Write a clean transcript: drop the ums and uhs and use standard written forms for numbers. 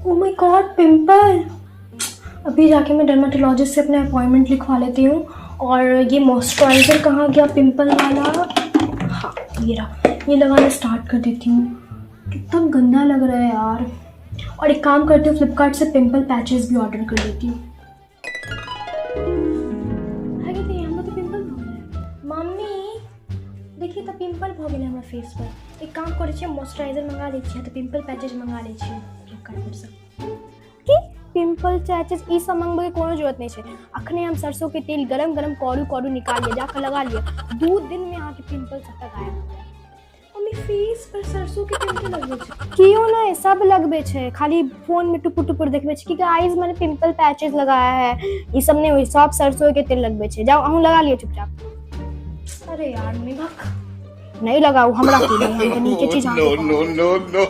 Oh my God, pimple. अभी जाके मैं डर्मेटोलॉजिस्ट से अपना अपॉइंटमेंट लिखवा लेती हूँ। और ये मॉइस्चराइज़र कहाँ गया पिंपल वाला? हाँ, ये रहा। ये लगाना स्टार्ट कर देती हूँ। कितना गंदा लग रहा है यार। और एक काम करती हूँ, फ्लिपकार्ट से पिंपल पैचेस भी ऑर्डर कर लेती हूँ। मम्मी देखिए तो पिंपल भ गेलै हमरा फेस पर। एक काम करै छियै, मॉइस्चराइजर मंगा लै छियै, तो पिंपल पैचेस मंगा लै छियै फ्लिपकार्ट पर से। की पिंपल पैचेस ई सब मंगबै के कोनो जरूरत नहीं है। अखने हम सरसों के तेल गरम गरम करू करू निकाल लिया, जाकर लगा लिया, 2 दिन में यहाँ के पिंपल सबटा गायब हो गया। मम्मी फेस पर सरसों के तेल के लगबै छै? क्यों ना सब लगबे छे, खाली फोन में टुपुर टुपुर देखबे छे कि गाइस मैंने पिंपल पैचेस लगाया है। ये सब नहीं हुई, सब सरसों के तेल लगबे छे। जाओ अहूँ लगा लियो चुपचाप। अरे यार मम्मी भक। नहीं लगाऊ, हमरा की नहीं, हम नीचे चीज no, no, no, no.